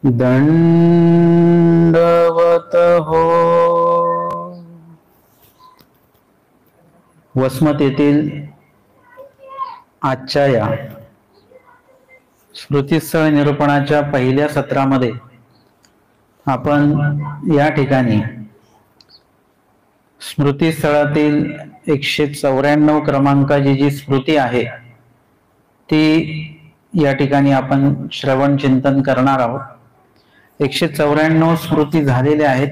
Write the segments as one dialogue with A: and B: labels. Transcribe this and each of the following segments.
A: दंडवत हो. वसमत येथील आजच्या या स्मृतिस्थळ निरूपणाच्या पहिल्या सत्रामध्ये आपण या ठिकाणी स्मृतिस्थळातील 194 क्रमांकाची जी स्मृती आहे ती या ठिकाणी आपण श्रवण चिंतन करणार आहोत. 194 स्मृती झालेल्या आहेत.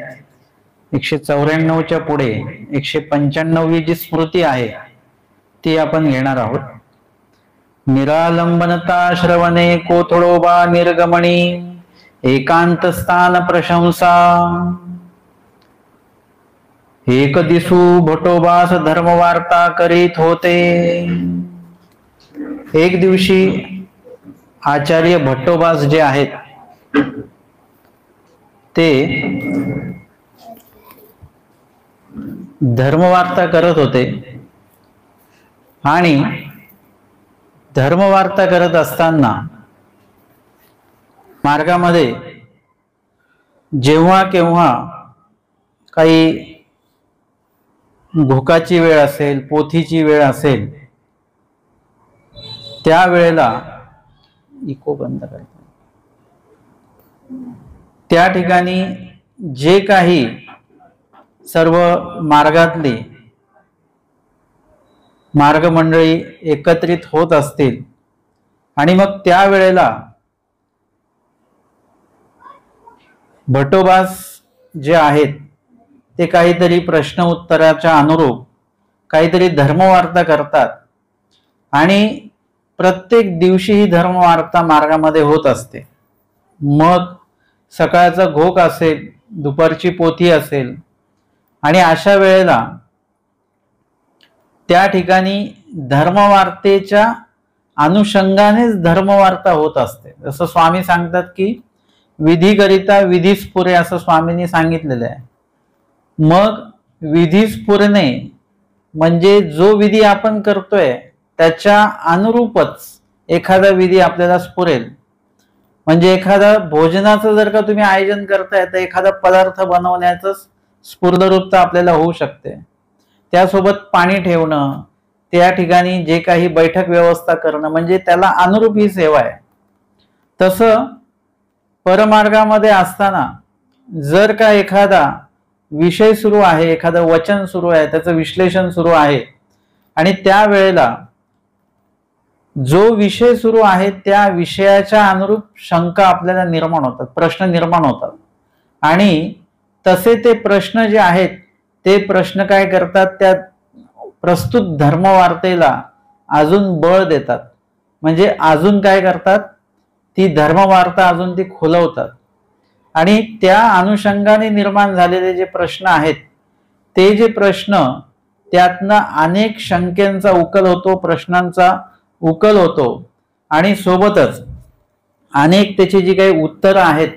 A: 194च्या पुढे 195वी जी स्मृती आहे ती आपण घेणार आहोत. निरालंबनता श्रवणे कोथळोबा निर्गमणी एकांत स्थान प्रशंसा एक दिसू भटोबास धर्मवार्ता करीत होते. एक दिवशी आचार्य भट्टोबास जे आहेत ते धर्मवार्ता करत होते आणि धर्मवार्ता करत असताना मार्गामध्ये जेव्हा केव्हा काही भुकाची वेळ असेल, पोथीची वेळ असेल, त्या वेळेला इको बंद करतो. त्या ठिकाणी जे काही सर्व मार्गातली मार्गमंडळी एकत्रित होत असतील आणि मग त्या वेळेला भट्टोबास जे आहेत ते काहीतरी प्रश्न उत्तराच्या अनुरूप काहीतरी धर्मवार्ता करतात आणि प्रत्येक दिवशी ही धर्मवार्ता मार्गामध्ये होत असते. मग सकाळचा घोक असेल, दुपारची पोथी असेल आणि अशा वेळेला त्या ठिकाणी धर्मवार्तेच्या अनुषंगानेच धर्मवार्ता होत असते. जसं स्वामी सांगतात की विधीकरिता विधीस पुरे, असं स्वामींनी सांगितलेलं आहे. मग विधीस पुरणे म्हणजे जो विधी आपण करतोय त्याच्या अनुरूपच एखादा विधी आपल्याला स्फुरेल. म्हणजे एखादा भोजनाचं जर का तुम्ही आयोजन करताय तर एखादा पदार्थ बनवण्याचं स्फुर्दरूपता आपल्याला होऊ शकते. त्यासोबत पाणी ठेवणं, त्या ठिकाणी जे काही बैठक व्यवस्था करणं, म्हणजे त्याला अनुरूप ही सेवा आहे. तसं परमार्गामध्ये असताना जर का एखादा विषय सुरू आहे, एखादं वचन सुरू आहे, त्याचं विश्लेषण सुरू आहे आणि त्या वेळेला जो विषय सुरू आहे त्या विषयाच्या अनुरूप शंका आपल्याला निर्माण होतात, प्रश्न निर्माण होतात आणि तसे ते प्रश्न जे आहेत ते प्रश्न काय करतात, त्या प्रस्तुत धर्मवार्तेला अजून बळ देतात. म्हणजे अजून काय करतात, ती धर्मवार्ता अजून ती खुलवतात आणि त्या अनुषंगाने निर्माण झालेले जे प्रश्न आहेत ते जे प्रश्न, त्यातनं अनेक शंकेचा उकल होतो, प्रश्नांचा उकल होतो आणि सोबतच अनेक त्याची जी काही उत्तरं आहेत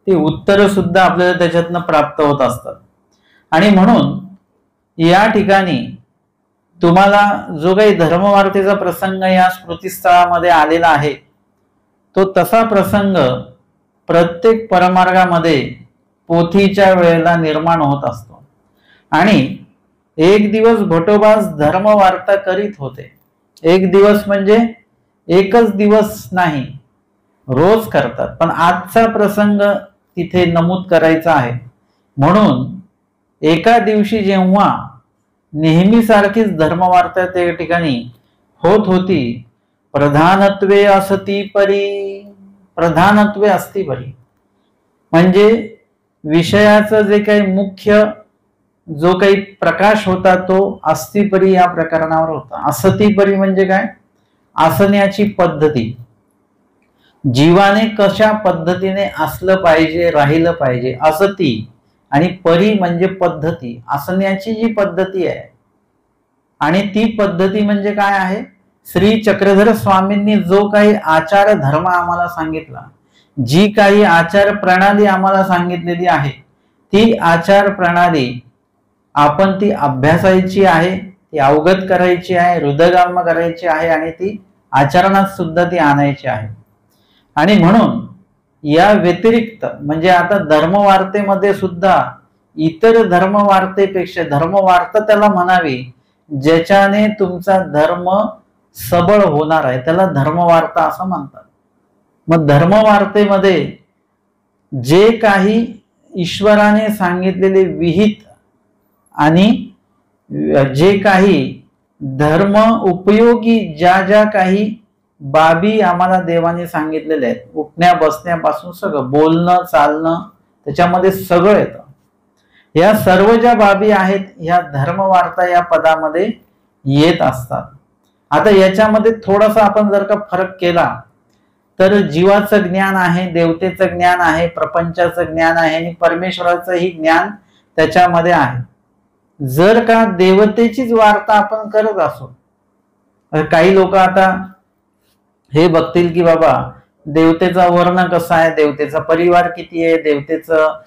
A: ती उत्तरं सुद्धा आपल्याला त्याच्यातनं प्राप्त होत असतात. आणि म्हणून या ठिकाणी तुम्हाला जो काही धर्मवार्तेचा प्रसंग या स्मृतिस्थळामध्ये आलेला आहे तो तसा प्रसंग प्रत्येक परमार्गामध्ये पोथीच्या वेळेला निर्माण होत असतो. आणि एक दिवस भटोबास धर्मवार्ता करीत होते. एक दिवस म्हणजे एकच दिवस नाही, रोज करतात, पण आजचा प्रसंग तिथे नमूद करायचा आहे. म्हणून एका दिवशी जेव्हा नेहमीसारखीच धर्मवार्ता त्या ठिकाणी होत होती, प्रधानत्वे असती परी, प्रधानत्वे असती परी म्हणजे विषयाचं जे काही मुख्य जो काही प्रकाश होता तो अस्तिपरी या प्रकरणावर होता. असतीपरी म्हणजे काय, असण्याची पद्धती, जीवाने कशा पद्धतीने असलं पाहिजे, राहिलं पाहिजे. असती आणि परी म्हणजे पद्धती, असण्याची जी पद्धती आहे. आणि ती पद्धती म्हणजे काय आहे, श्री चक्रधर स्वामींनी जो काही आचार धर्म आम्हाला सांगितला, जी काही आचार प्रणाली आम्हाला सांगितलेली आहे, ती आचार प्रणाली आपण ती अभ्यासायची आहे, ती अवगत करायची आहे, हृदयगाम करायची आहे आणि ती आचरणात सुद्धा ती आणायची आहे. आणि म्हणून या व्यतिरिक्त म्हणजे आता धर्मवार्तेमध्ये सुद्धा इतर धर्मवार्तेपेक्षा धर्मवार्ता त्याला म्हणावी ज्याच्याने तुमचा धर्म सबळ होणार आहे, त्याला धर्मवार्ता असं म्हणतात. मग धर्मवार्तेमध्ये जे काही ईश्वराने सांगितलेले विहित आणि जे काही धर्म उपयोगी ज्या ज्या काही बाबी आम्हाला देवाने सांगितलेल्या आहेत, उठण्या बसण्यापासून सगळं, बोलणं चालणं त्याच्यामध्ये सगळं येतं. या सर्व ज्या बाबी आहेत ह्या धर्मवार्ता या पदामध्ये येत असतात. आता याच्यामध्ये थोडासा आपण जर का फरक केला तर जीवाचं ज्ञान आहे, देवतेचं ज्ञान आहे, प्रपंचाचं ज्ञान आहे आणि परमेश्वराचंही ज्ञान त्याच्यामध्ये आहे. जर का देवतेचीच वार्ता आपण करत असो, काही लोक आता हे बघतील की बाबा देवतेचा वर्ण कसा आहे, देवतेचा परिवार किती आहे, देवतेचं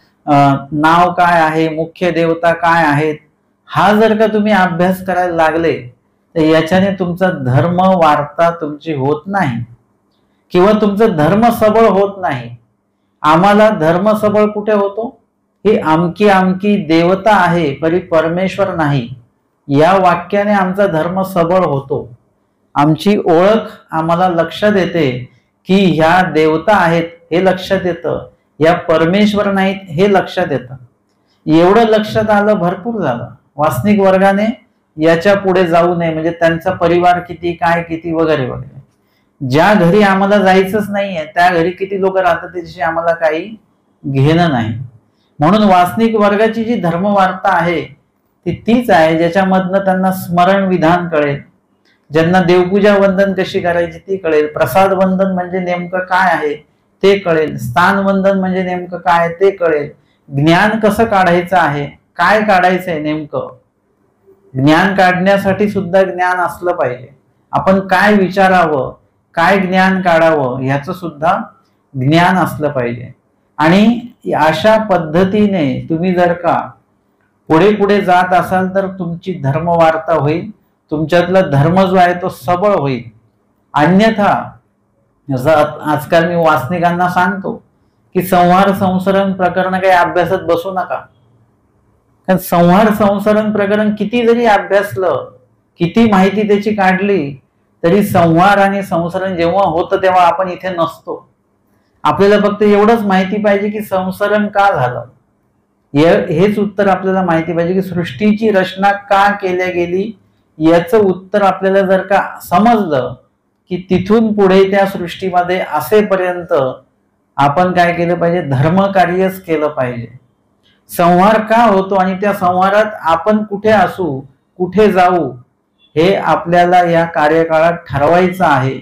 A: नाव काय आहे, मुख्य देवता काय आहेत, हा जर का तुम्ही अभ्यास करायला लागले तर याच्याने तुमचा धर्म वार्ता तुमची होत नाही किंवा तुमचं धर्म सबळ होत नाही. आम्हाला धर्म सबळ कुठे होतो, ही आमकी आमकी देवता आहे परी परमेश्वर नाही, या वाक्याने आमचा धर्म सबळ होतो. आमची ओळख आम्हाला लक्षात येते की ह्या देवता आहेत हे लक्षात येतं, या परमेश्वर नाहीत हे लक्षात येतं. एवढं लक्षात आलं भरपूर झालं. वासनिक वर्गाने याच्या पुढे जाऊ नये, म्हणजे त्यांचा परिवार किती, काय किती वगैरे वगैरे. ज्या घरी आम्हाला जायचंच नाहीये त्या घरी किती लोक राहतात त्याच्याशी आम्हाला काही घेणं नाही. म्हणून वासनिक वर्गाची जी धर्मवार्ता आहे ती तीच आहे ज्याच्यामधनं त्यांना स्मरण विधान कळेल, ज्यांना देवपूजा वंदन कशी करायची ती कळेल, प्रसाद वंदन म्हणजे नेमकं काय आहे ते कळेल, स्थान वंदन म्हणजे नेमकं काय ते कळेल, ज्ञान कसं काढायचं आहे, काय काढायचंय नेमकं. ज्ञान काढण्यासाठी सुद्धा ज्ञान असलं पाहिजे. आपण काय विचारावं, काय ज्ञान काढावं ह्याचं सुद्धा ज्ञान असलं पाहिजे. आणि अशा पद्धतीने तुम्ही जर का पुढे पुढे जात असाल तर तुमची धर्मवार्ता होईल, तुमच्यातला धर्म जो आहे तो सबळ होईल. अन्यथा जसं आजकाल मी वासनिकांना सांगतो की संहार संसरण प्रकरण काही अभ्यासात बसू नका. कारण संहार संसरण प्रकरण किती जरी अभ्यासलं, किती माहिती त्याची काढली तरी संहार आणि संसरण जेव्हा होतं तेव्हा आपण इथे नसतो. आपल्याला फक्त एवढंच माहिती पाहिजे की संसरण का झालं, हेच उत्तर आपल्याला माहिती पाहिजे की सृष्टीची रचना का केल्या गेली याचं उत्तर आपल्याला जर का समजलं की तिथून पुढे त्या सृष्टीमध्ये असेपर्यंत आपण काय केलं पाहिजे, धर्मकार्यच केलं पाहिजे. संहार का होतो आणि त्या संहारात आपण कुठे असू, कुठे जाऊ हे आपल्याला या कार्यकाळात ठरवायचं आहे.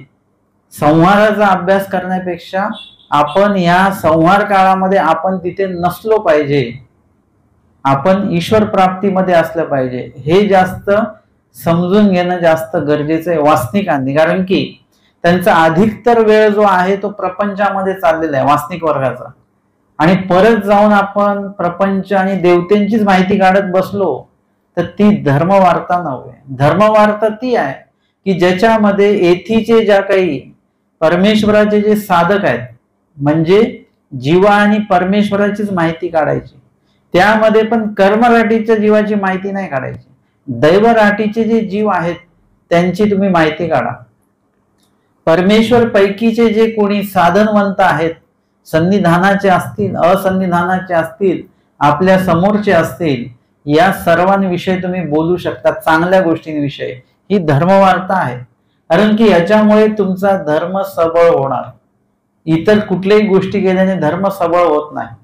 A: संहाराचा अभ्यास करण्यापेक्षा आपण या संहार काळामध्ये आपण तिथे नसलो पाहिजे, आपण ईश्वर प्राप्तीमध्ये असलं पाहिजे. हे जास्त समजून घेणं जास्त गरजेचं आहे वासनिकांनी. कारण की त्यांचा अधिकतर वेळ जो आहे तो प्रपंचामध्ये चाललेला आहे वासनिक वर्गाचा. आणि परत जाऊन आपण प्रपंच आणि देवतेंचीच माहिती काढत बसलो तर ती धर्मवार्ता नव्हे. धर्मवार्ता ती आहे की ज्याच्यामध्ये येथीचे ज्या काही परमेश्वराचे जे साधक आहेत, म्हणजे जीवा आणि परमेश्वराचीच माहिती काढायची. त्यामध्ये पण कर्मराटीच्या जीवाची माहिती नाही काढायची. दैवराटीचे जे जीव आहेत त्यांची तुम्ही माहिती काढा. परमेश्वर पैकीचे जे कोणी साधनवंत आहेत, सन्निधानाचे असतील, असन्निधानाचे असतील, आपल्या समोरचे असतील, या सर्वांविषयी तुम्ही बोलू शकता, चांगल्या गोष्टींविषयी. ही धर्मवार्ता आहे. कारण की याच्यामुळे तुमचा धर्म सबळ होणार. इतर कुठल्याही गोष्टी केल्याने धर्म सबळ होत नाही.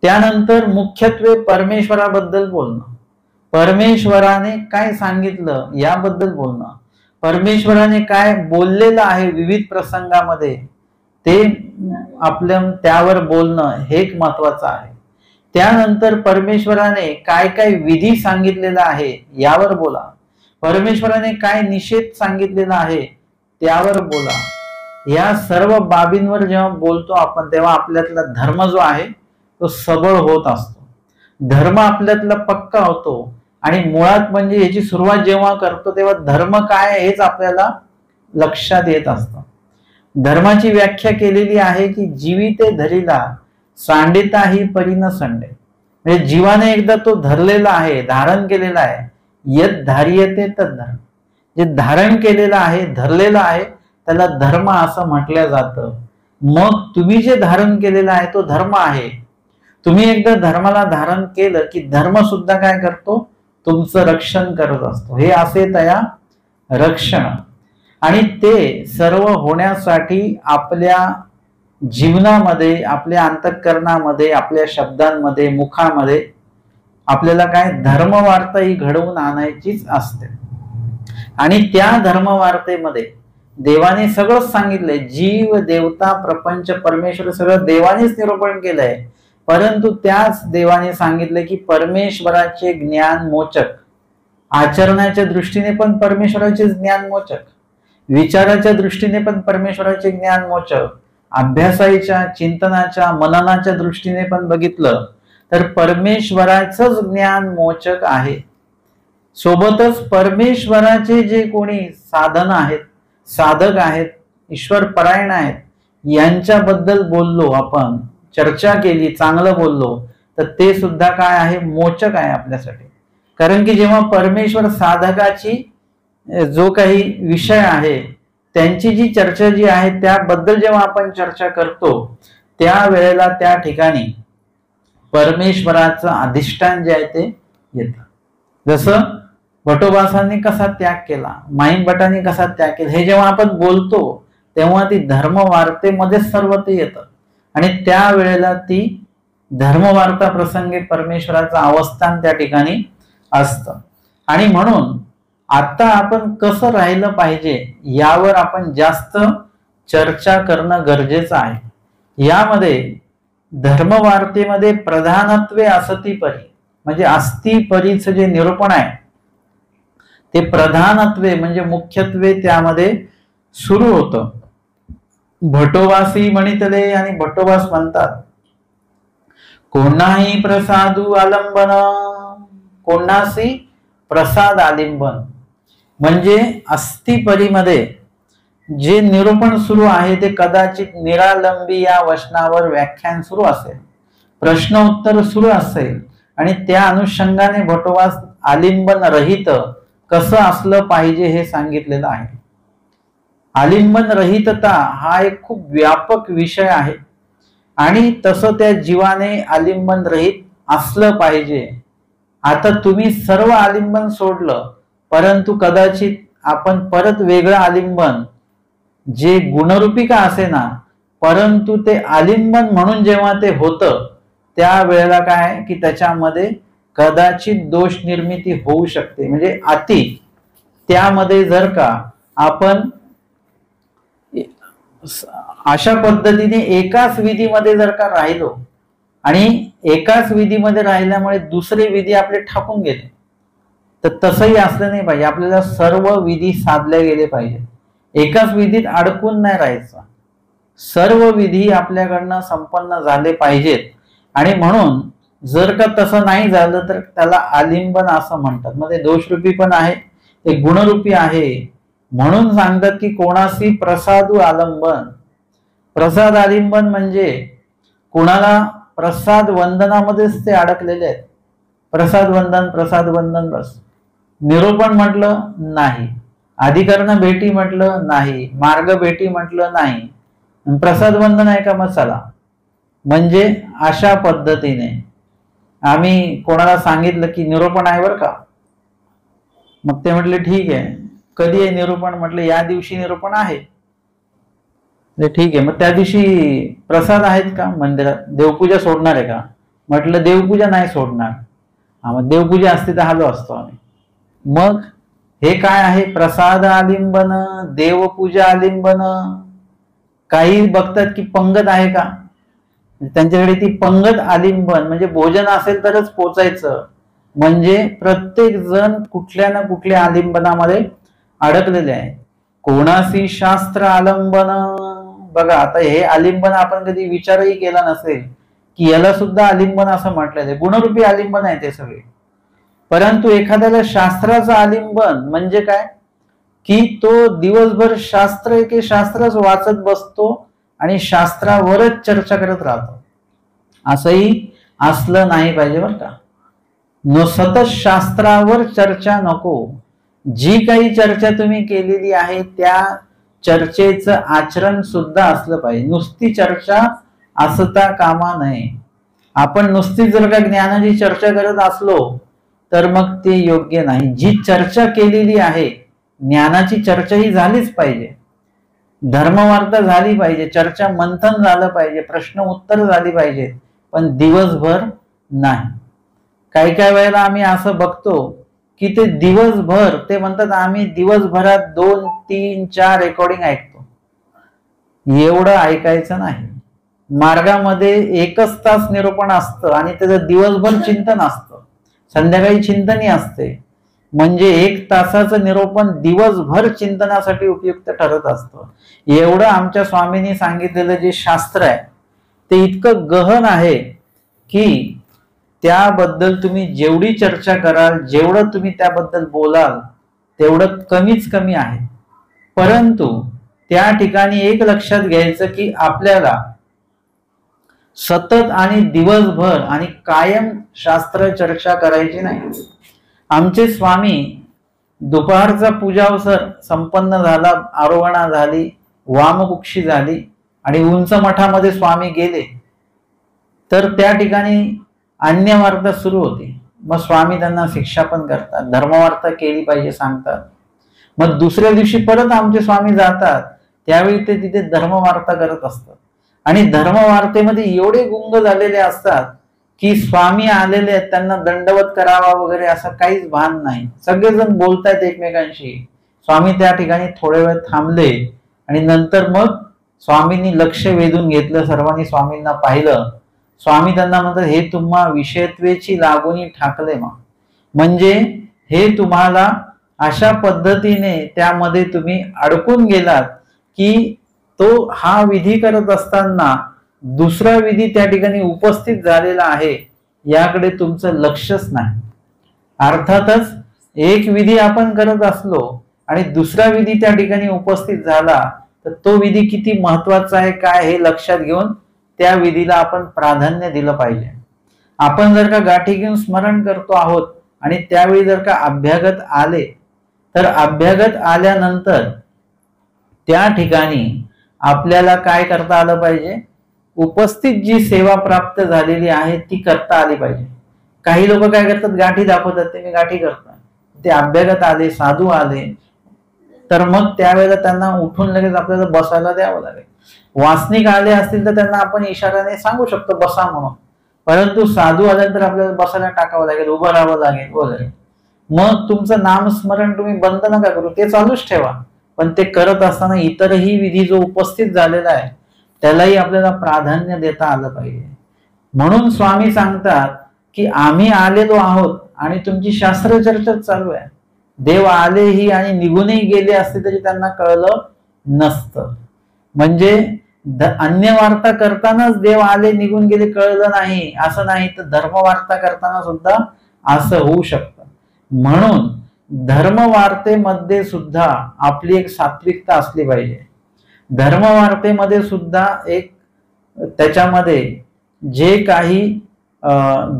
A: त्यानंतर मुख्यत्वे परमेश्वराबद्दल बोलणं, परमेश्वराने काय सांगितलं याबद्दल बोलणं, परमेश्वराने काय बोललेलं आहे विविध प्रसंगामध्ये ते आपल्या त्यावर बोलणं हे एक महत्वाचं आहे. त्यानंतर परमेश्वराने काय काय विधी सांगितलेला आहे यावर बोला, परमेश्वराने काय निषेध सांगितलेला आहे त्यावर बोला. या सर्व बाबींवर जेव्हा बोलतो आपण तेव्हा आपल्यातला धर्म जो आहे तो सबळ होत असतो. धर्म आपल्यातला पक्का होतो. आणि मुळात म्हणजे याची सुरुवात जेव्हा करतो तेव्हा धर्म काय हेच आपल्याला लक्षात येत असतं. धर्माची व्याख्या केलेली आहे की जीविते धरिला सांडिता ही परी न संडे, म्हणजे जीवाने एकदा तो धरलेला आहे, धारण केलेला आहे. यत धार्यते तद धर्म, जे धारण केलेलं आहे, धरलेलं आहे, त्याला धर्म असं म्हटलं जातं. मग तुम्ही जे धारण केलेलं आहे तो धर्म आहे. तुम्ही एकदा धर्माला धारण केलं की धर्म सुद्धा काय करतो, तुमचं रक्षण करत असतो. हे असे तया रक्षण. आणि ते सर्व होण्यासाठी आपल्या जीवनामध्ये, आपल्या अंतःकरणामध्ये, आपल्या शब्दांमध्ये, मुखामध्ये आपल्याला काय धर्मवार्ता ही घडवून आणायचीच असते. आणि त्या धर्मवार्तेमध्ये देवाने सगळंच सांगितलंय. जीव, देवता, प्रपंच, परमेश्वर सगळं देवानेच निरूपण केलंय. परंतु त्याच देवाने सांगितलं की परमेश्वराचे ज्ञान मोचक, आचरणाच्या दृष्टीने पण परमेश्वराचे ज्ञान मोचक, विचाराच्या दृष्टीने पण परमेश्वराचे ज्ञान मोचक, अभ्यासाच्या, चिंतनाच्या, मननाच्या दृष्टीने पण बघितलं तर परमेश्वराचंच ज्ञान मोचक आहे. सोबतच परमेश्वराचे जे कोणी साधन आहेत, साधक आहेत, ईश्वर परायण आहेत, यांच्याबद्दल बोललो आपण, चर्चा केली, चांगलं बोललो, तर ते सुद्धा काय आहे, मोचक आहे आपल्यासाठी. कारण की जेव्हा परमेश्वर साधकाची जो काही विषय आहे, त्यांची जी चर्चा जी आहे त्याबद्दल जेव्हा आपण चर्चा करतो, त्यावेळेला त्या ठिकाणी परमेश्वराचं अधिष्ठान जे आहे ते येतं. जसं भटोबासांनी कसा त्याग केला, माईंभटांनी कसा त्याग केला, हे जेव्हा आपण बोलतो तेव्हा ती धर्मवार्तेमध्ये सर्व ते येतं. आणि त्यावेळेला ती धर्मवार्ता प्रसंगी परमेश्वराचं अवस्थान त्या ठिकाणी असतं. आणि म्हणून आता आपण कसं राहिलं पाहिजे यावर आपण जास्त चर्चा करणं गरजेचं आहे. यामध्ये धर्मवार्तेमध्ये प्रधानत्वे असती परी, म्हणजे अस्ति परीचं जे निरूपण आहे ते प्रधानत्वे म्हणजे मुख्यत्वे त्यामध्ये सुरू होतं. भटोबासी म्हणितले आणि भटोबास म्हणतात कोणाही प्रसादू आलंबन, कोणासी प्रसाद आलिंबन, म्हणजे अस्थिपरीमध्ये जे निरूपण सुरू आहे ते कदाचित निरालंबी या वचनावर व्याख्यान सुरू असेल, प्रश्न उत्तर सुरू असेल, आणि त्या अनुषंगाने भटोबास आलिंबन रहित कसं असलं पाहिजे हे सांगितलेलं आहे. आलिंबन रहितता हा एक खूप व्यापक विषय आहे आणि तसं त्या जीवाने आलिंबन रहित असलं पाहिजे. आता तुम्ही सर्व आलिंबन सोडलं, परंतु कदाचित आपण परत वेगळं आलिंबन जे गुणरूपी का असेना, परंतु ते आलिंबन म्हणून जेव्हा ते होतं त्यावेळेला काय की त्याच्यामध्ये कदाचित दोष निर्मिती होऊ शकते. म्हणजे अति त्यामध्ये जर का आपण अशा पद्धतीने एकाच विधीमध्ये जर का राहिलो आणि एकाच विधीमध्ये राहिल्यामुळे दुसरे विधी आपले ठाकून गेले, तर तसंही असलं नाही पाहिजे. आपल्याला सर्व विधी साधले गेले पाहिजे, एकाच विधीत अडकून नाही राहायचं. सर्व विधी आपल्याकडनं संपन्न झाले पाहिजेत. आणि म्हणून जर का तसं नाही झालं तर त्याला आलिंबन असं म्हणतात. मग ते दोषरूपी पण आहे, ते गुणरूपी आहे. म्हणून सांगतात की कोणासी प्रसादू आलंबन. प्रसाद आलिंबन म्हणजे कोणाला प्रसाद वंदनामध्येच ते अडकलेले आहेत. प्रसाद वंदन बस. निरूपण म्हटलं नाही, अधिकरण भेटी म्हटलं नाही, मार्ग भेटी म्हटलं नाही, प्रसाद वंदन आहे का मग चला. म्हणजे अशा पद्धतीने आम्ही कोणाला सांगितलं की निरूपण आहे बरं का, मग ते म्हटले ठीक आहे, कधी आहे निरूपण, म्हटलं या दिवशी निरूपण आहे. ठीक आहे, मग त्या दिवशी प्रसाद आहेत का मंदिरात, देवपूजा सोडणार आहे का, म्हटलं देवपूजा नाही सोडणार. मग देवपूजा असते तर आलो असतो आम्ही. मग हे काय आहे, प्रसाद आलिंबन, देवपूजा आलिंबन. काही बघतात की पंगत आहे का, त्यांच्याकडे ती पंगत आलिंबन म्हणजे भोजन असेल तरच पोचायचं. म्हणजे प्रत्येक जण कुठल्या ना कुठल्या आलिंबनामध्ये अडकलेले आहे. कोणासी शास्त्र आलंबन. बघा आता हे आलिंबन आपण कधी विचारही केला नसेल की याला सुद्धा आलिंबन असं म्हटलेलं आहे. गुणरूपी आलिंबन आहे ते सगळे. परंतु एखाद्याला शास्त्राचं आलिंबन म्हणजे काय की तो दिवसभर शास्त्र एके शास्त्रच वाचत बसतो आणि शास्त्रावरच चर्चा करत राहतो. असंही असलं नाही पाहिजे बरं का. सतत शास्त्रावर चर्चा नको. जी काही चर्चा तुम्ही केलेली आहे त्या चर्चेचं आचरण सुद्धा असलं पाहिजे. नुसती चर्चा असता कामा नये. आपण नुसती जर का ज्ञानाची चर्चा करत असलो तर मग ते योग्य नाही. जी चर्चा केलेली आहे, ज्ञानाची चर्चा ही झालीच पाहिजे, धर्मवार्ता झाली पाहिजे, चर्चा मंथन झालं पाहिजे, प्रश्न उत्तर झाली पाहिजे, पण दिवसभर नाही. काही काही वेळेला आम्ही असं बघतो की ते दिवसभर, ते म्हणतात आम्ही दिवसभरात 2, 3, 4 रेकॉर्डिंग ऐकतो. एवढं ऐकायचं नाही. मार्गामध्ये 1च तास निरूपण असतं आणि त्याचं दिवसभर चिंतन असतं, संध्याकाळी चिंतनी असते. म्हणजे 1 तासाचं निरूपण दिवसभर चिंतनासाठी उपयुक्त ठरत असतं. एवढं आमच्या स्वामींनी सांगितलेलं जे शास्त्र आहे ते इतकं गहन आहे की त्याबद्दल तुम्ही जेवढी चर्चा कराल, जेवढं तुम्ही त्याबद्दल बोलाल तेवढं कमीच कमी आहे. परंतु त्या ठिकाणी एक लक्षात घ्यायचं की आपल्याला सतत आणि दिवसभर आणि कायम शास्त्र चर्चा करायची नाही. आमचे स्वामी दुपारचा पूजावसर संपन्न झाला, आरोहणा झाली, वामकुक्षी झाली आणि उंच मठामध्ये स्वामी गेले तर त्या ठिकाणी अन्यवार्ता सुरू होती. मग स्वामी त्यांना शिक्षा पण करतात, धर्मवार्ता केली पाहिजे सांगतात. मग दुसऱ्या दिवशी परत आमचे स्वामी जातात, त्यावेळी ते तिथे धर्मवार्ता करत असतात आणि धर्मवार्तेमध्ये एवढे गुंग झालेले असतात की स्वामी आलेले आहेत, त्यांना दंडवत करावा वगैरे असं काहीच भान नाही. सगळेजण बोलतायत एकमेकांशी. स्वामी त्या ठिकाणी थोडे वेळ थांबले आणि नंतर मग स्वामींनी लक्ष वेधून घेतलं. सर्वांनी स्वामींना पाहिलं. स्वामी त्यांना म्हणतात, हे तुम्हा विषयत्वेची लागोनी ठाकले मा. म्हणजे हे तुम्हाला अशा पद्धतीने त्यामध्ये तुम्ही अडकून गेलात की तो हा विधी करत असताना दुसरा विधी त्या ठिकाणी उपस्थित झालेला आहे, याकडे तुमचं लक्षच नाही. अर्थातच एक विधी आपण करत असलो आणि दुसरा विधी त्या ठिकाणी उपस्थित झाला तर तो विधी किती महत्वाचा आहे काय हे लक्षात घेऊन त्या विधीला आपण प्राधान्य दिलं पाहिजे. आपण जर का गाठी घेऊन स्मरण करतो आहोत आणि त्यावेळी जर का अभ्यागत आले तर अभ्यागत आल्यानंतर त्या ठिकाणी आपल्याला काय करता आलं पाहिजे, उपस्थित जी सेवा प्राप्त झालेली आहे ती करता आली पाहिजे. काही लोक काय करतात, गाठी दाखवतात, ते मी गाठी करतात. ते अभ्यागत आले, साधू आले तर मग त्यावेळेला त्यांना उठून लगेच आपल्याला बसायला द्यावं लागेल. वासनिक आले असतील तर त्यांना आपण इशाऱ्याने सांगू शकतो बसा म्हणून, परंतु साधू आल्यानंतर आपल्याला बसायला टाकावं लागेल, उभं राहावं लागेल वगैरे. मग तुमचं नामस्मरण तुम्ही बंद नका करू, ते चालूच ठेवा, पण ते करत असताना इतरही विधी जो उपस्थित झालेला आहे त्यालाही आपल्याला प्राधान्य देता आलं पाहिजे. म्हणून स्वामी सांगतात की आम्ही आलेलो आहोत आणि तुमची शास्त्र चर्चा चालू आहे. देव आलेही आणि निघूनही गेले असते तरी त्यांना कळलं नसतं. म्हणजे अन्यवार्ता करतानाच देव आले निघून गेले कळलं नाही असं नाही, तर धर्मवार्ता करताना सुद्धा असं होऊ शकतं. म्हणून धर्मवार्तेमध्ये सुद्धा आपली एक सात्विकता असली पाहिजे. धर्मवार्तेमध्ये सुद्धा एक त्याच्यामध्ये जे काही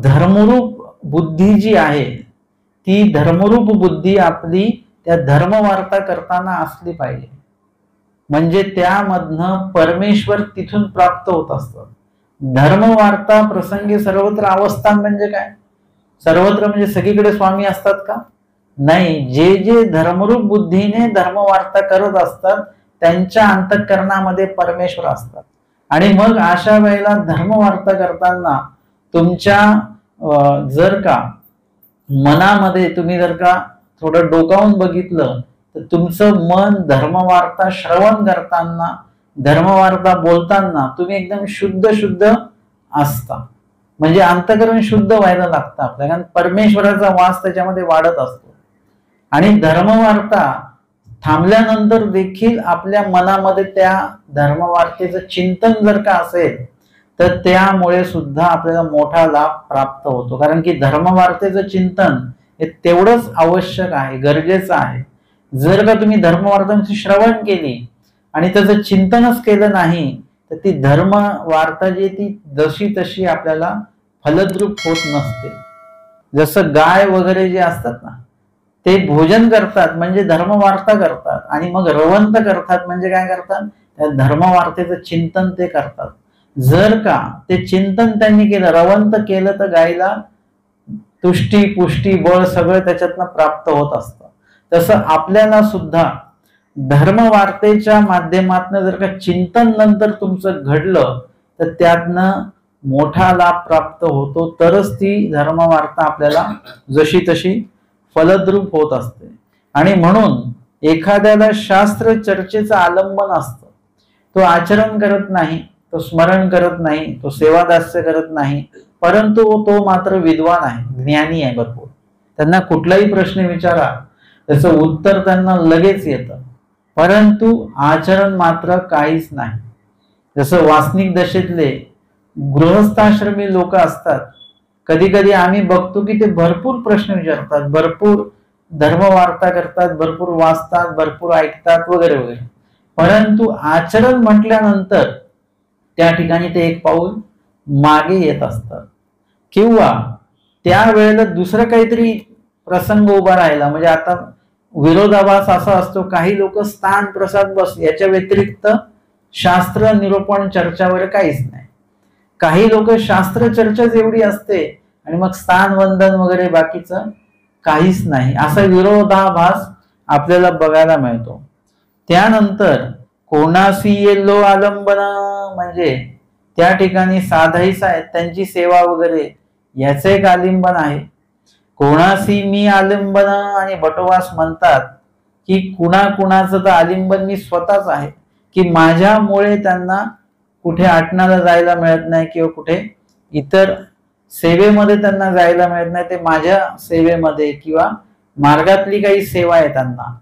A: धर्मरूप बुद्धी जी आहे ती धर्मरूप बुद्धी आपली त्या धर्मवार्ता करताना असली पाहिजे. म्हणजे त्यामधनं परमेश्वर तिथून प्राप्त होत असतं. धर्मवार्ता प्रसंगी सर्वत्र अवस्थान म्हणजे काय, सर्वत्र म्हणजे सगळीकडे स्वामी असतात का, नाही. जे जे धर्मरूप बुद्धीने धर्मवार्ता करत असतात त्यांच्या अंतःकरणामध्ये परमेश्वर असतात. आणि मग अशा वेळेला धर्मवार्ता करताना तुमच्या जर का मनामध्ये तुम्ही जर का थोडं डोकावून बघितलं तर तुमचं मन धर्मवार्ता श्रवण करताना, धर्मवार्ता बोलताना तुम्ही एकदम शुद्ध असता. म्हणजे अंतःकरण शुद्ध व्हायला लागतं आपल्याला, कारण परमेश्वराचा वास त्याच्यामध्ये वाढत असतो. आणि धर्मवार्ता थांबल्यानंतर देखील आपल्या मनामध्ये त्या धर्मवार्तेचं चिंतन जर का असेल तर त्यामुळे सुद्धा आपल्याला मोठा लाभ प्राप्त होतो. कारण की धर्मवार्तेचं चिंतन हे तेवढंच आवश्यक आहे, गरजेचं आहे. जर का तुम्ही धर्मवार्तांची श्रवण केली आणि त्याचं चिंतनच केलं नाही तर ती धर्मवार्ता जी ती जशी तशी आपल्याला फलद्रूप होत नसते. जसं गाय वगैरे जे असतात ना ते भोजन करतात म्हणजे धर्मवार्ता करतात आणि मग रवंत करतात म्हणजे काय करतात, त्या धर्मवार्तेचं चिंतन ते करतात. जर का ते चिंतन त्यांनी केलं, रवंत केलं, तर गायला तुष्टी पुष्टी बळ सगळं त्याच्यातनं प्राप्त होत असतं. तसं आपल्याला सुद्धा धर्मवार्तेच्या माध्यमातून जर का चिंतन नंतर तुमचं घडलं तर त्यातनं मोठा लाभ प्राप्त होतो, तरच ती धर्मवार्ता आपल्याला जशी तशी फलद्रूप होत असते. आणि म्हणून एखाद्याला शास्त्र चर्चेचं आलंबन असतं, तो आचरण करत नाही, तो स्मरण करत नाही, तो सेवादास्य करत नाही, परंतु तो मात्र विद्वान आहे, ज्ञानी आहे भरपूर. त्यांना कुठलाही प्रश्न विचारा त्याचं उत्तर त्यांना लगेच येतं, परंतु आचरण मात्र काहीच नाही. जसं वासनिक दशेतले गृहस्थाश्रमी लोक असतात, कधी कधी आम्ही बघतो की ते भरपूर प्रश्न विचारतात, भरपूर धर्मवार्ता करतात, भरपूर वाचतात, भरपूर ऐकतात वगैरे वगैरे, परंतु आचरण म्हटल्यानंतर त्या ठिकाणी ते एक पाऊल मागे येत असतात. किंवा त्यावेळेला दुसरं काहीतरी प्रसंग उभा राहिला, म्हणजे आता विरोधाभास असा असतो, काही लोक स्थान प्रसाद बस याच्या व्यतिरिक्त शास्त्र निरूपण चर्चा वगैरे काहीच नाही. काही लोक शास्त्र चर्चाच एवढी असते आणि मग स्थान वंदन वगैरे बाकीचं काहीच नाही, असा विरोधाभास आपल्याला बघायला मिळतो. त्यानंतर कोणासी येलो आलंबन म्हणजे त्या ठिकाणी साधाईस आहेत त्यांची सेवा वगैरे याचं एक आलिंबन आहे. कोणासी मी आलिंबन आणि बटोबास म्हणतात की कुणाकुणाचं तर आलिंबन मी स्वतःच आहे, की माझ्यामुळे त्यांना कुठे आटणाला जायला मिळत नाही किंवा कुठे इतर सेवेमध्ये त्यांना जायला मिळत नाही, ते माझ्या सेवेमध्ये किंवा मार्गातली काही सेवा आहे त्यांना,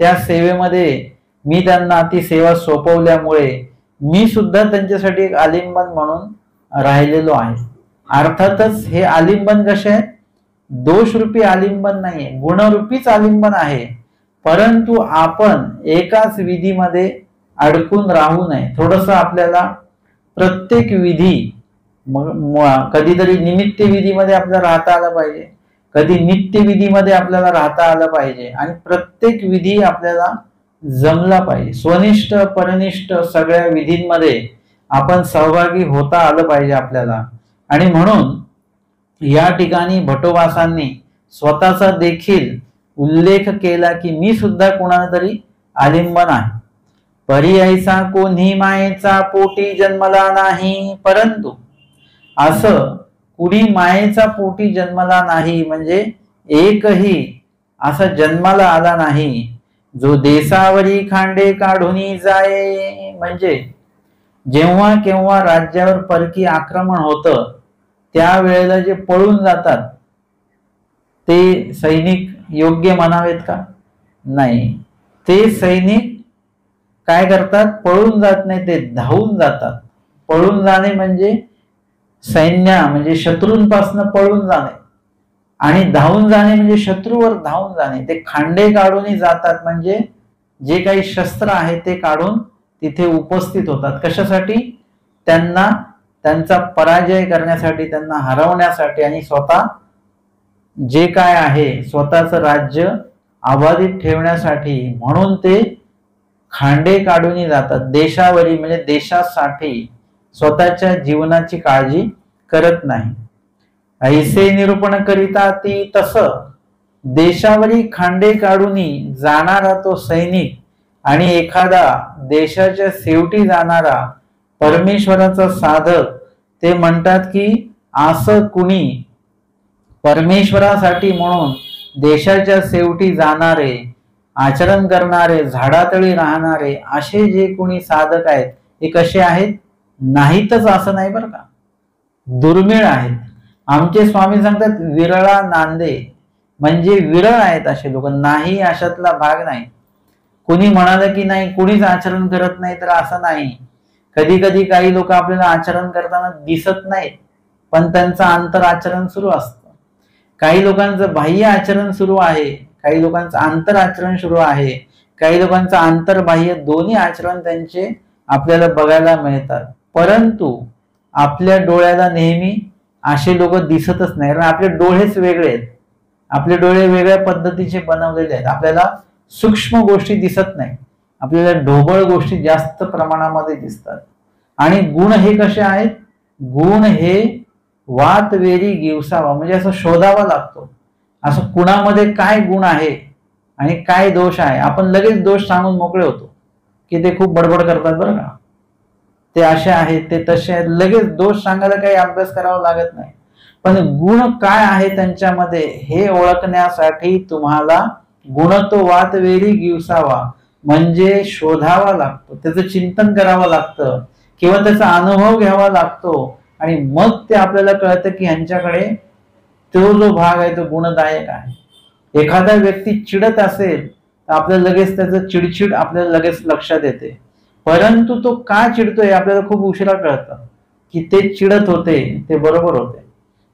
A: त्या सेवेमध्ये मी त्यांना ती सेवा सोपवल्यामुळे मी सुद्धा त्यांच्यासाठी एक आलिंबन म्हणून राहिलेलो आहे. अर्थातच हे आलिंबन कसे आहे, दोषरूपी आलिंबन नाहीये, गुणरूपीच आलिंबन आहे. परंतु आपण एकाच विधीमध्ये अडकून राहू नये. थोडस आपल्याला प्रत्येक विधी, कधीतरी निमित्त विधीमध्ये आपल्याला राहता आलं पाहिजे, कधी नित्य विधीमध्ये आपल्याला राहता आलं पाहिजे, आणि प्रत्येक विधी आपल्याला जमला पाहिजे. स्वनिष्ठ परनिष्ठ सगळ्या विधींमध्ये आपण सहभागी होता आलं पाहिजे आपल्याला. आणि म्हणून या ठिकाणी भटोबासांनी स्वतःचा देखील उल्लेख केला की मी सुद्धा कोणाला तरी आलिंबन आहे. पर्यायचा कोणी मायेचा पोटी जन्मला नाही, परंतु असं कुणी मायेचा पोटी जन्मला नाही म्हणजे एकही असा जन्माला आला नाही जो देशावरी खांडे काढून जाये. म्हणजे जेव्हा केव्हा राज्यावर परकी आक्रमण होतं त्यावेळेला जे पळून जातात ते सैनिक योग्य म्हणावेत का? नाही. ते सैनिक काय करतात, पळून जात नाही, ते धावून जातात. पळून जाणे म्हणजे सैन्य म्हणजे शत्रूंपासून पळून जाणे, आणि धावून जाणे म्हणजे शत्रूवर धावून जाणे. ते खांडे काढून जातात म्हणजे जे काही शस्त्र आहे ते काढून तिथे उपस्थित होतात. कशासाठी? त्यांना त्यांचा पराजय करण्यासाठी, त्यांना हरवण्यासाठी, आणि स्वतः जे काय आहे स्वतःचं राज्य अबाधित ठेवण्यासाठी. म्हणून ते खांडे काढून जातात. देशावरी म्हणजे देशासाठी स्वतःच्या जीवनाची काळजी करत नाही. ऐसे निरूपण करिता ती तसं देशावरी खांडे काढून जाणारा तो सैनिक आणि एखादा देशाच्या शेवटी जाणारा परमेश्वराचा साधक, ते म्हणतात की असं कुणी परमेश्वरासाठी म्हणून देशाच्या शेवटी जाणारे, आचरण करणारे, झाडातळी राहणारे असे जे कोणी साधक आहेत ते कसे आहेत? नाहीतच असं नाही बरं का, दुर्मिळ आहेत. आमचे स्वामी सांगतात विरळा नांदे, म्हणजे विरळ आहेत असे लोक, नाही अशातला भाग नाही. कुणी म्हणालं की नाही कुणीच आचरण करत नाही तर असं नाही. कधी कधी काही लोक आपल्याला आचरण करताना दिसत नाहीत पण त्यांचं अंतर आचरण सुरू असतं. काही लोकांचं बाह्य आचरण सुरू आहे, काही लोकांचं आंतर आचरण सुरू आहे, काही लोकांचं आंतरबाह्य दोन्ही आचरण त्यांचे आपल्याला बघायला मिळतात. परंतु आपल्या डोळ्याला नेहमी असे लोक दिसतच नाही, कारण आपले डोळेच वेगळे आहेत. आपले डोळे वेगळ्या पद्धतीचे बनवलेले आहेत. आपल्याला सूक्ष्म गोष्टी दिसत नाही, आपल्याला ढोबळ गोष्टी जास्त प्रमाणामध्ये दिसतात. आणि गुण हे कसे आहेत? गुण हे वात वेरी गिवसावा, म्हणजे असं शोधावा लागतो. असं कुणामध्ये काय गुण आहे आणि काय दोष आहे, आपण लगेच दोष सांगून मोकळे होतो की ते खूप बडबड करतात बरं का, ते असे आहेत, ते तसे आहेत, लगेच दोष सांगायला काही अभ्यास करावा लागत नाही. पण गुण काय आहे त्यांच्यामध्ये हे ओळखण्यासाठी तुम्हाला गुणतो वात वेरी गिवसावा म्हणजे शोधावा लागतो, त्याचं चिंतन करावं लागतं किंवा त्याचा अनुभव घ्यावा लागतो. आणि मग ते आपल्याला कळतं की ह्यांच्याकडे तो जो भाग आहे तो गुणदायक आहे. एखादा व्यक्ती चिडत असेल तर आपल्याला लगेच त्याचं चिडचिड आपल्याला लगेच लक्षात येते. परंतु तो का चिडतोय आपल्याला खूप उशिरा कळतं, की ते चिडत होते ते बरोबर होते,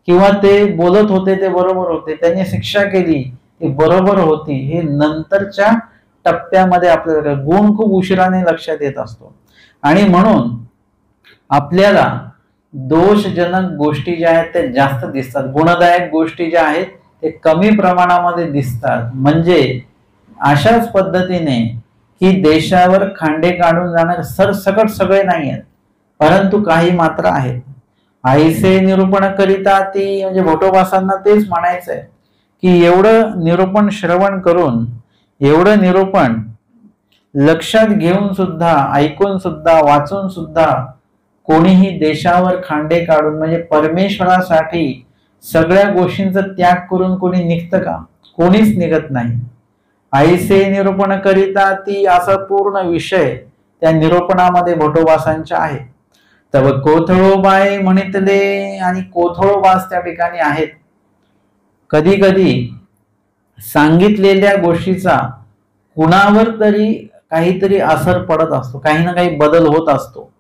A: किंवा ते बोलत होते ते बरोबर होते, त्यांनी शिक्षा केली ती बरोबर होती, हे नंतरच्या टप्प्यामध्ये आपल्याला गुण खूप उशिराने लक्षात येत असतो. आणि म्हणून आपल्याला दोषजनक गोष्टी ज्या आहेत त्या जास्त दिसतात, गुणदायक गोष्टी ज्या आहेत ते कमी प्रमाणामध्ये दिसतात. म्हणजे अशाच पद्धतीने की देशावर खांडे काढून जाणारे सरसकट सगळे नाही आहेत, परंतु काही मात्र आहेत. आईसे निरूपण करिता ती, म्हणजे भोटोबासांना तेच म्हणायचंय की एवढं निरूपण श्रवण करून, एवढं निरूपण लक्षात घेऊन सुद्धा, ऐकून सुद्धा, वाचून सुद्धा कोणीही देशावर खांडे काढून, म्हणजे परमेश्वरासाठी सगळ्या गोष्टींचा त्याग करून कोणी निघतं का? कोणीच निघत नाही. आईसे निरूपण करिता ती, असा पूर्ण विषय त्या निरूपणामध्ये भोटोबासांच्या आहे. तव कोथळोबाई म्हणितले, आणि कोथळोबास त्या ठिकाणी आहेत. कधी कधी सांगितलेल्या गोष्टीचा कुणावर तरी काहीतरी असर पडत असतो, काही ना काही बदल होत असतो.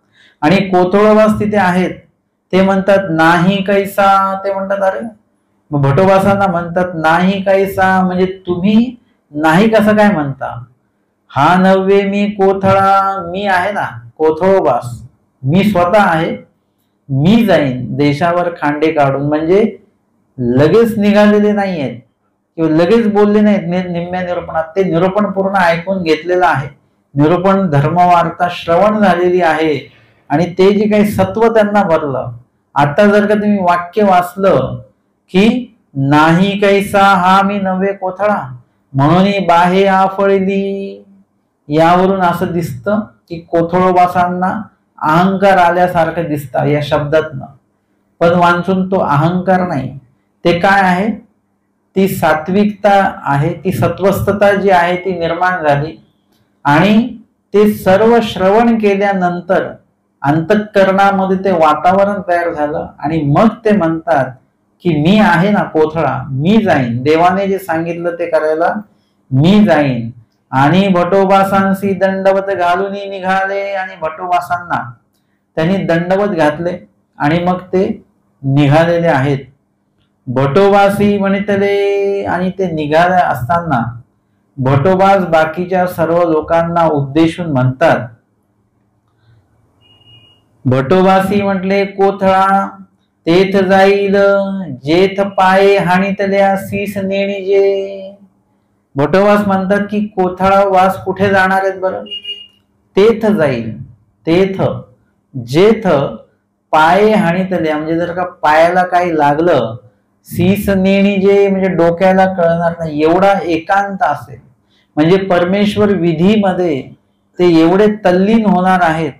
A: आणि कोथळोबास तिथे आहेत. ते म्हणतात नाही कैसा, ते म्हणतात अरे, भटोबासांना म्हणतात नाही कैसा, म्हणजे तुम्ही नाही कसं काय म्हणता? हा नव्हे मी कोथळा, मी आहे ना कोथळोबास, मी स्वतः आहे, मी जाईन देशावर खांडे काढून. म्हणजे लगेच निघालेले नाही आहेत किंवा लगेच बोलले नाहीत निम्म्या निरूपणात, ते निरूपण पूर्ण ऐकून घेतलेलं आहे. निरूपण धर्मवार्ता श्रवण झालेली आहे आणि ते जे काही सत्व त्यांना भरलं. आता जर का तुम्ही वाक्य वाचलं की नाही कैसा हा मी नव्हे कोथळा म्हणून बाहे आफळली, यावरून असं दिसतं की कोथळोबासांना अहंकार आल्यासारखं दिसतं या शब्दातनं. पण वाचून तो अहंकार नाही, ते काय आहे? ती सात्विकता आहे, ती सत्वस्थता जी आहे ती निर्माण झाली. आणि ते सर्व श्रवण केल्यानंतर अंतःकरणामध्ये ते वातावरण तयार झालं. आणि मग ते म्हणतात की मी आहे ना कोथळा, मी जाईन, देवाने जे सांगितलं ते करायला मी जाईन. आणि भटोबासांशी दंडवत घालून निघाले, आणि भटोबासांना त्यांनी दंडवत घातले आणि मग ते निघालेले आहेत. भटोबासी म्हणितले, आणि ते निघाले असताना भटोबास बाकीच्या सर्व लोकांना उद्देशून म्हणतात. भटोबासी म्हटले कोथळा तेथ जाईल, जेथ पाये हाणितल्या शीस नेणीजे. भटोबास म्हणतात की कोथळा वास कुठे जाणार आहेत बरं? तेथ जाईल, तेथ, जेथ पाये हाणितल्या, म्हणजे जर का पायाला काही लागलं, शीस नेणीजे म्हणजे डोक्याला कळणार नाही, एवढा एकांत असेल. म्हणजे परमेश्वर विधीमध्ये ते एवढे तल्लीन होणार आहेत.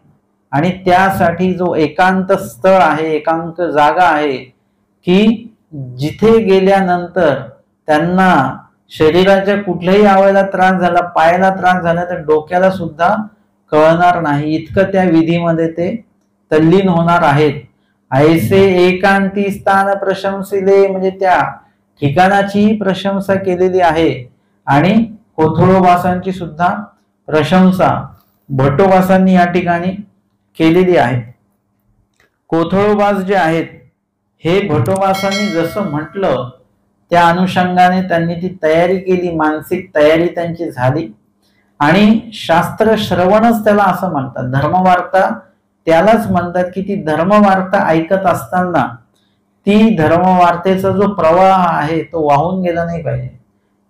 A: आणि त्यासाठी जो एकांत स्थळ आहे, एकांत जागा आहे की जिथे गेल्यानंतर त्यांना शरीराच्या कुठल्याही अवयवाला त्रास झाला, पायाला त्रास झाला तर डोक्याला सुद्धा कळणार नाही, इतकं त्या विधीमध्ये ते तल्लीन होणार आहेत. ऐसे एकांती स्थान प्रशंसिले, म्हणजे त्या ठिकाणाची प्रशंसा केलेली आहे. आणि कोथळोबासांची सुद्धा प्रशंसा भट्टोबासांनी या ठिकाणी केलेली आहे. कोथळोबास जे आहेत हे भट्टोबासांनी जसं म्हटलं त्या अनुषंगाने त्यांनी ती तयारी केली, मानसिक तयारी त्यांची झाली आणि शास्त्र श्रवणच त्याला असं म्हणतात. धर्मवार्ता त्यालाच म्हणतात की ती धर्मवार्ता ऐकत असताना ती धर्मवार्तेचा जो प्रवाह आहे तो वाहून गेला नाही पाहिजे,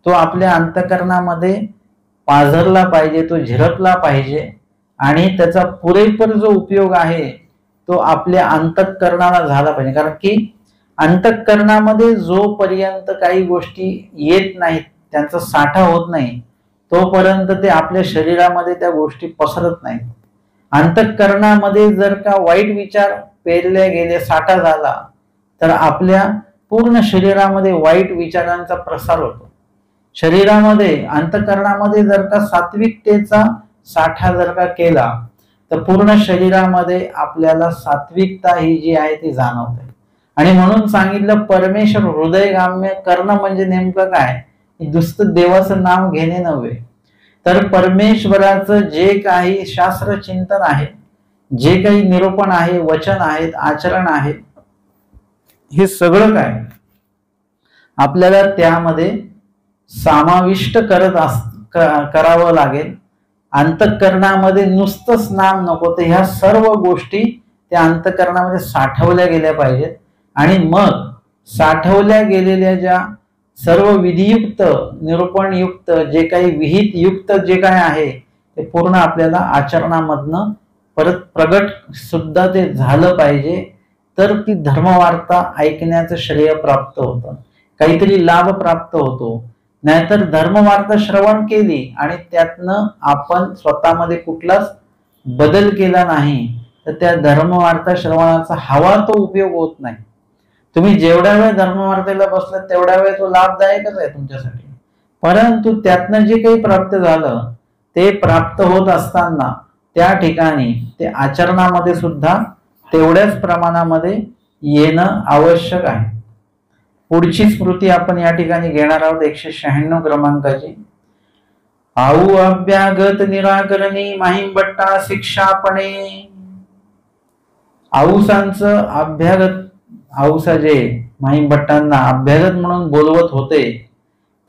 A: तो आपल्या अंतःकरणामध्ये पाझरला पाहिजे, तो झिरपला पाहिजे आणि त्याचा पुरेपूर जो उपयोग आहे तो आपल्या अंतःकरणाला झाला पाहिजे. कारण की अंतःकरणामध्ये जोपर्यंत काही गोष्टी येत नाहीत, त्यांचा साठा होत नाही, तोपर्यंत ते आपल्या शरीरामध्ये त्या गोष्टी पसरत नाहीत. अंतःकरणामध्ये जर का वाईट विचार पेरले गेले, साठा झाला, तर आपल्या पूर्ण शरीरामध्ये वाईट विचारांचा प्रसार होतो. शरीरामध्ये अंतःकरणामध्ये जर का सात्विकतेचा साठा जर का केला तर पूर्ण शरीरामध्ये आपल्याला सात्विकता ही जी आहे ती जाणवते. आणि म्हणून सांगितलं परमेश्वर हृदयगाम्य करणं म्हणजे नेमकं काय, नुसतं देवाचं नाव घेणे नव्हे, तर परमेश्वराचं जे काही शास्त्र चिंतन आहे, जे काही निरूपण आहे, वचन आहेत, आचरण आहे, हे सगळं काय आपल्याला त्यामध्ये समाविष्ट करावं लागेल. अंतःकरणामध्ये नुसतंच नाम नको, तर ह्या सर्व गोष्टी त्या अंतःकरणामध्ये साठवल्या गेल्या पाहिजेत. आणि मग साठवल्या गेलेल्या ज्या सर्व विधियुक्त, निरूपणयुक्त, जे काही विहित युक्त जे काय आहे ते पूर्ण आपल्याला आचरणामधनं परत प्रगट सुद्धा ते झालं पाहिजे, तर ती धर्मवार्ता ऐकण्याचं श्रेय प्राप्त होतं, काहीतरी लाभ प्राप्त होतो. नाहीतर धर्मवार्ता श्रवण केली आणि त्यातनं आपण स्वतःमध्ये कुठलाच बदल केला नाही तर त्या धर्मवार्ता श्रवणाचा हवा तो उपयोग होत नाही. तुम्ही जेवढ्या वेळ धर्मवार्तेला बसलात तेवढ्या वेळ तो लाभदायकच आहे तुमच्यासाठी, परंतु त्यातनं जे काही प्राप्त झालं ते प्राप्त होत असताना त्या ठिकाणी ते आचरणामध्ये सुद्धा तेवढ्याच प्रमाणामध्ये येणं आवश्यक आहे. पुढची स्मृती आपण या ठिकाणी घेणार आहोत 196 क्रमांकाची. आऊ अभ्यागत निराकरणी माहिमभट्टा शिक्षापणे. आऊसांचं अभ्यागत, आऊसा जे माहिमभट्टांना अभ्यागत म्हणून बोलवत होते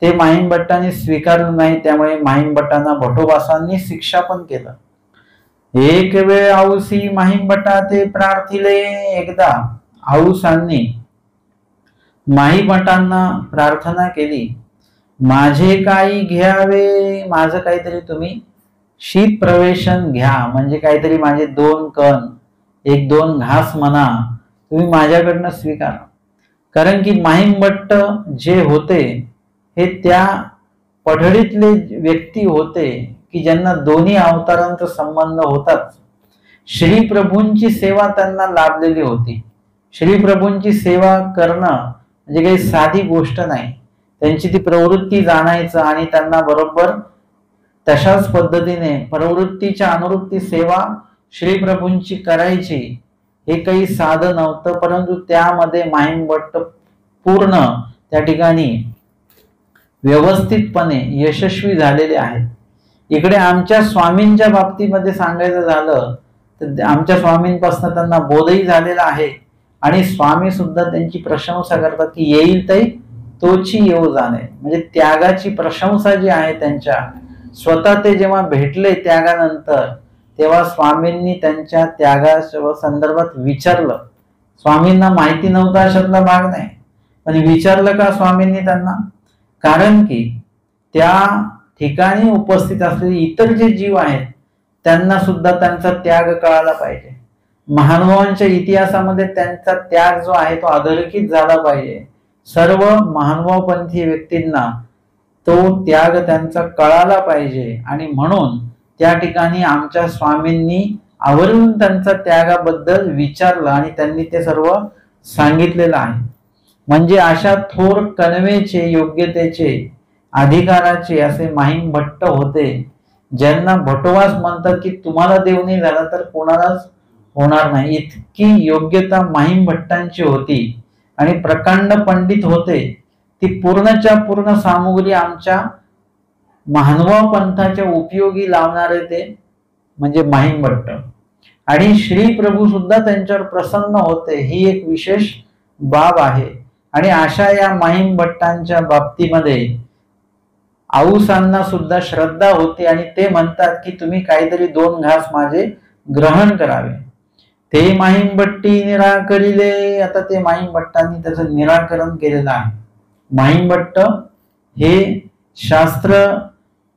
A: ते माहिमभट्टांनी स्वीकारलं नाही, त्यामुळे माहिमभट्टांना भटोबासांनी शिक्षापन केलं. एक वेळ आऊसी माहिमभट्टा ते प्रार्थिले. एकदा आऊसांनी माहिमभट्टांना प्रार्थना केली, माझे काही घ्यावे, माझं काहीतरी तुम्ही शीत प्रवेशन घ्या, म्हणजे काहीतरी माझे 2 कण, 1-2 घास म्हणा, तुम्ही माझ्याकडनं स्वीकारा. कारण की माहिमभट्ट जे होते हे त्या पठडीतले व्यक्ती होते की ज्यांना दोन्ही अवतारांचा संबंध होताच. श्री प्रभूंची सेवा त्यांना लाभलेली होती. श्री प्रभूंची सेवा करणं म्हणजे काही साधी गोष्ट नाही. त्यांची ती प्रवृत्ती जाणायचं आणि त्यांना बरोबर तशाच पद्धतीने प्रवृत्तीच्या अनुरूप सेवा श्री प्रभूंची करायची, हे काही साधं नव्हतं. परंतु त्यामध्ये माहिमभट्ट पूर्ण त्या ठिकाणी व्यवस्थितपणे यशस्वी झालेले आहेत. इकडे आमच्या स्वामींच्या बाबतीमध्ये सांगायचं झालं तर आमच्या स्वामींपासून त्यांना बोधही झालेला आहे आणि स्वामी सुद्धा त्यांची प्रशंसा करतात की येईल तै तोची येऊ जाणे, म्हणजे त्यागाची प्रशंसा जी आहे त्यांच्या. स्वतः ते जेव्हा भेटले त्यागानंतर तेव्हा स्वामींनी त्यांच्या त्यागाच्या संदर्भात विचारलं. स्वामींना माहिती नव्हता अशातला भाग नाही, पण विचारलं का स्वामींनी त्यांना, कारण की त्या ठिकाणी उपस्थित असलेले इतर जे जीव आहेत त्यांना सुद्धा त्यांचा त्याग कळाला पाहिजे. महानुभावांच्या इतिहासामध्ये त्यांचा त्याग जो आहे तो अधोरेखित झाला पाहिजे. सर्व महानुभावपंथी व्यक्तींना तो त्याग त्यांचा कळाला पाहिजे आणि म्हणून त्या ठिकाणी आमच्या स्वामींनी आवर्जून त्यांचा त्यागाबद्दल विचारलं आणि त्यांनी ते सर्व सांगितलेलं आहे. म्हणजे अशा थोर कणवेचे, योग्यतेचे, अधिकाराचे असे माहिमभट्ट होते, ज्यांना भटोबास म्हणतात की तुम्हाला देव नाही झाला तर कोणालाच होणार नाही. इतकी योग्यता माहिमभट्टांची होती आणि प्रकांड पंडित होते. ती पूर्णच्या पूर्ण सामुग्री आमच्या महानुभाव पंथाच्या उपयोगी लावणारे ते म्हणजे माहिमभट्ट. आणि श्री प्रभू सुद्धा त्यांच्यावर प्रसन्न होते, ही एक विशेष बाब आहे. आणि अशा या माहीम भट्टांच्या बाबतीमध्ये आऊसांना सुद्धा श्रद्धा होती आणि ते म्हणतात की तुम्ही काहीतरी 2 घास माझे ग्रहण करावे. ते माहीम भट्टी निराकरिले. आता ते माहीम भट्टांनी त्याचं निराकरण केलेलं आहे. माहीम भट्ट हे शास्त्र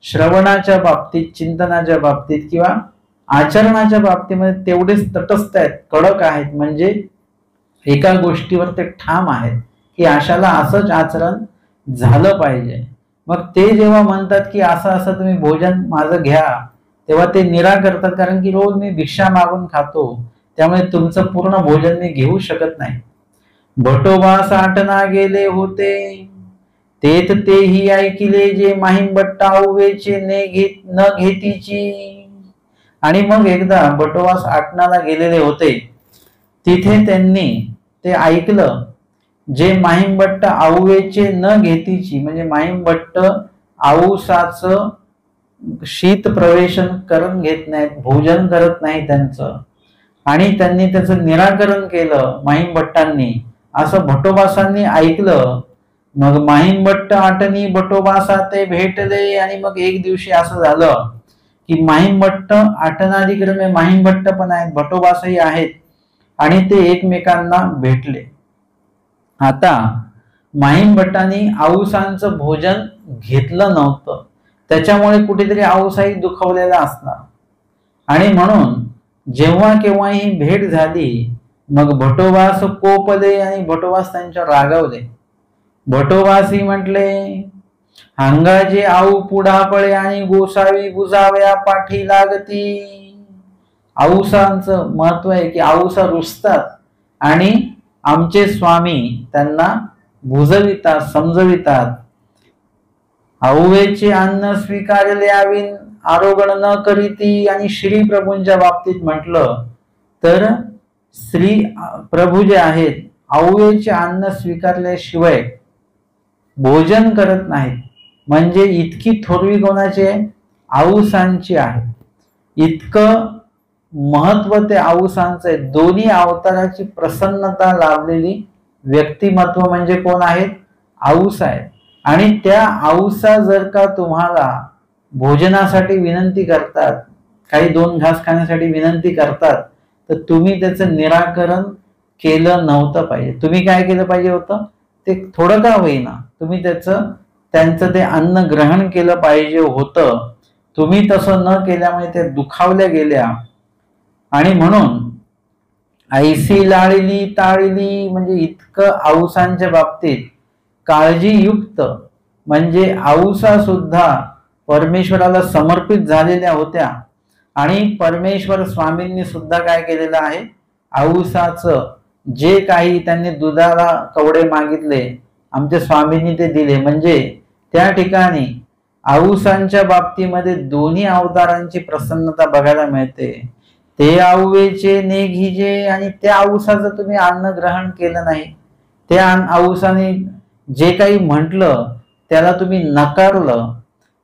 A: श्रवणाच्या बाबतीत, चिंतनाच्या बाबतीत किंवा आचरणाच्या बाबतीमध्ये तेवढेच तटस्थ आहेत, कडक आहेत. म्हणजे एका गोष्टीवर ते ठाम आहेत की अशाला असंच आचरण झालं पाहिजे. मग ते जेव्हा म्हणतात की असं असं तुम्ही भोजन माझं घ्या, तेव्हा ते निराकरतात. कारण की रोज मी भिक्षा मागून खातो, त्यामुळे तुमचं पूर्ण भोजन मी घेऊ शकत नाही. भटोबा साठना गेले होते, तेथ तेही ऐकिले जे माहीम भट्टा आऊवेचे न घेतीची. आणि मग एकदा भटोबा साठनाला गेलेले होते, तिथे त्यांनी ते ऐकलं जे माहीम भट्ट आऊवेचे न घेतीची. म्हणजे माहीम भट्ट आऊसाचं शीत प्रवेशन करून घेत नाहीत, भोजन करत नाही त्यांचं. आणि त्यांनी त्याचं निराकरण केलं माहीम भट्टांनी, असं भटोबासांनी ऐकलं. मग माहीम भट्ट आटनी भटोबासा ते भेटले. आणि मग एक दिवशी असं झालं की माहीम भट्ट आटनादिक्रमे माहीम भट्ट पण आहेत, भटोबासही आहेत, आणि ते एकमेकांना भेटले. आता माहीम भट्टांनी आऊसांचं भोजन घेतलं नव्हतं, त्याच्यामुळे कुठेतरी आऊसाही दुखावलेला असणार. आणि म्हणून जेव्हा केव्हाही भेट झाली, मग भटोबास कोपले आणि भटोबास त्यांच्यावर रागावले. भटोबासी म्हटले, हांगाजे आऊ पुढापळे आणि गोसावी बुजाव्या पाठी लागती. आऊसांचं महत्व आहे की आऊसा रुसतात आणि आमचे स्वामी त्यांना बुजवितात, समजवितात. आऊवेचे अन्न स्वीकारले आवीन आरोगण न करीती. आणि श्री प्रभूंच्या बाबतीत म्हटलं तर श्री प्रभू जे आहेत आऊवेचे अन्न स्वीकारल्याशिवाय भोजन करत नाहीत. म्हणजे इतकी थोरवी कोणाची आहे? आऊसांची आहे. इतकं महत्व ते आऊसांचं आहे. दोन्ही अवताराची प्रसन्नता लाभलेली व्यक्तिमत्व म्हणजे कोण आहेत? आऊस आहेत. आणि त्या आऊसा जर का तुम्हाला भोजनासाठी विनंती करतात, काही 2 घास खाण्यासाठी विनंती करतात, तर तुम्ही त्याचं निराकरण केलं नव्हतं पाहिजे. तुम्ही काय केलं पाहिजे होतं? ते थोडं का होईना तुम्ही त्यांचं ते अन्न ग्रहण केलं पाहिजे होतं. तुम्ही तसं न केल्यामुळे ते दुखावल्या गेल्या. आणि म्हणून ऐसी लाळिली ताळिली. म्हणजे इतकं आऊसांच्या बाबतीत काळजीयुक्त, म्हणजे आऊसा सुद्धा परमेश्वराला समर्पित झालेल्या होत्या. आणि परमेश्वर स्वामींनी सुद्धा काय केलेलं आहे? आऊसाचं जे काही त्यांनी दुधाला कवडे मागितले, आमच्या स्वामींनी ते दिले. म्हणजे त्या ठिकाणी आऊसांच्या बाबतीमध्ये दोन्ही अवतारांची प्रसन्नता बघायला मिळते. ते आऊवेचे ने घिजे. आणि त्या आऊसाचं तुम्ही अन्न ग्रहण केलं नाही, त्या आऊसाने जे काही म्हटलं त्याला तुम्ही नकारलं,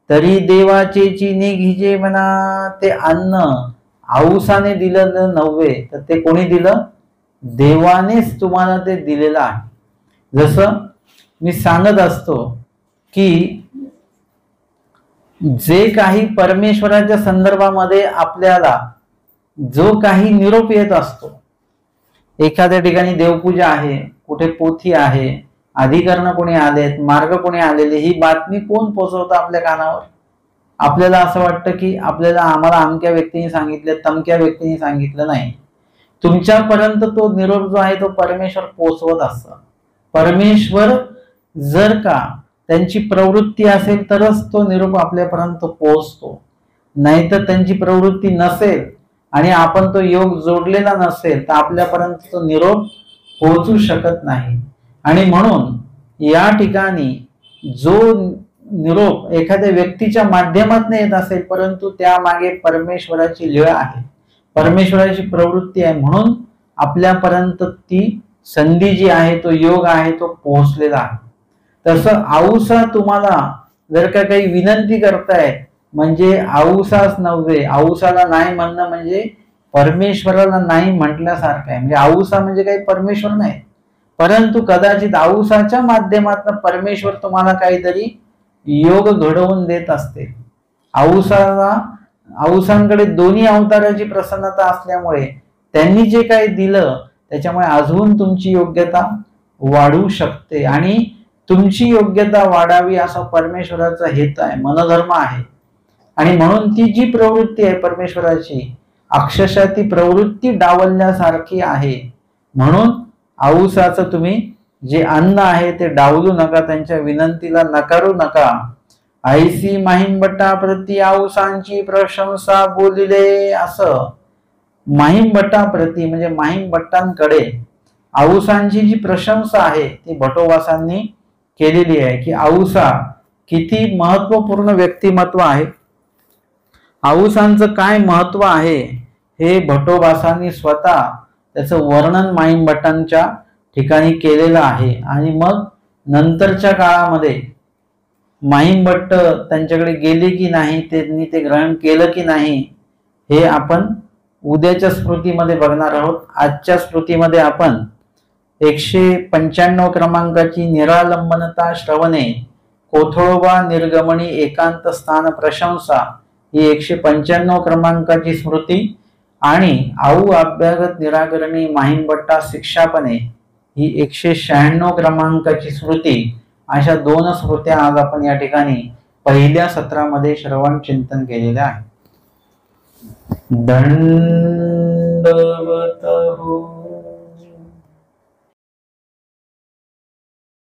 A: तरी देवाचे चिने घिजे म्हणा. ते अन्न आऊसाने दिलं नव्हे, तर ते कोणी दिलं? देवानेच तुम्हाला ते दिलेलं आहे. जसं मी सांगत असतो की जे काही परमेश्वराच्या संदर्भामध्ये आपल्याला जो काही निरोप येत असतो, एखाद्या ठिकाणी देवपूजा आहे, कुठे पोथी आहे, अधिकरण कोणी आलेत, मार्ग कोणी आलेले, ही बातमी कोण पोहोचवतं आपल्या कानावर? आपल्याला असं वाटतं की आम्हाला अमक्या व्यक्तीने सांगितलं, तमक्या व्यक्तीने सांगितलं. नाही, तुमच्यापर्यंत तो निरोप जो आहे तो परमेश्वर पोहोचवत असतं. परमेश्वर जर का त्यांची प्रवृत्ती असेल तरच तो निरोप आपल्यापर्यंत पोहोचतो. नाहीतर त्यांची प्रवृत्ती नसेल आणि आपण तो योग जोडलेला नसेल तर आपल्यापर्यंत तो निरोप पोहोचू शकत नाही. आणि म्हणून या ठिकाणी जो निरोप एखाद्या व्यक्तीच्या माध्यमातून येत असेल, परंतु त्यामागे परमेश्वराची लीळा आहे, परमेश्वराची प्रवृत्ती आहे, म्हणून आपल्यापर्यंत ती संधी जी आहे, तो योग आहे, तो पोहोचलेला आहे. तसं आऊसा तुम्हाला जर का काही विनंती करतायत, म्हणजे आऊसाच नव्हे, आऊसाला नाही म्हणणं म्हणजे परमेश्वराला नाही म्हटल्यासारखं आहे. म्हणजे आऊसा म्हणजे काही परमेश्वर नाही, परंतु कदाचित औसाच्या माध्यमातून परमेश्वर तुम्हाला काहीतरी योग घडवून देत असते. औसांकडे दोन्ही अवताराची प्रसन्नता असल्यामुळे त्यांनी जे काही दिलं त्याच्यामुळे अजून तुमची योग्यता वाढू शकते आणि तुमची योग्यता वाढावी असा परमेश्वराचा हेतू आहे, मनधर्म आहे. आणि म्हणून ती जी प्रवृत्ती आहे परमेश्वराची, अक्षरशः ती प्रवृत्ती डावलण्यासारखी आहे. म्हणून औसाचं तुम्ही जे अन्न आहे ते डावलू नका, त्यांच्या विनंतीला नकारू नका. ऐसी माहिमभट्टा प्रति औसांची प्रशंसा बोलिले, असं माहिमभट्टा प्रति म्हणजे माहिमभट्टांकडे औसांची जी प्रशंसा आहे ती भटोबासांनी केलेली आहे की औसा किती महत्वपूर्ण व्यक्तिमत्व आहे, औसांचं काय महत्व आहे हे भटोबासांनी स्वतः त्याचं वर्णन माहिमभट्टांच्या ठिकाणी केलेलं आहे. आणि मग नंतरच्या काळामध्ये माहिमभट्ट त्यांच्याकडे गेले की नाही, त्यांनी ते ग्रहण केलं की नाही, हे आपण उद्याच्या स्मृतीमध्ये बघणार आहोत. आजच्या स्मृतीमध्ये आपण 195 क्रमांकाची निरालंबनता श्रवणे कोथळोबा निर्गमनी एकांत स्थान प्रशंसा ही 195 क्रमांकाची स्मृती आणि आऊ अभ्यागत निराकरणी माहिमभट्टा शिक्षापणे ही 196 क्रमांकाची स्मृती, अशा 2 स्मृत्या आज आपण या ठिकाणी पहिल्या सत्रामध्ये श्रवण चिंतन केलेले आहे. दंडवत हो.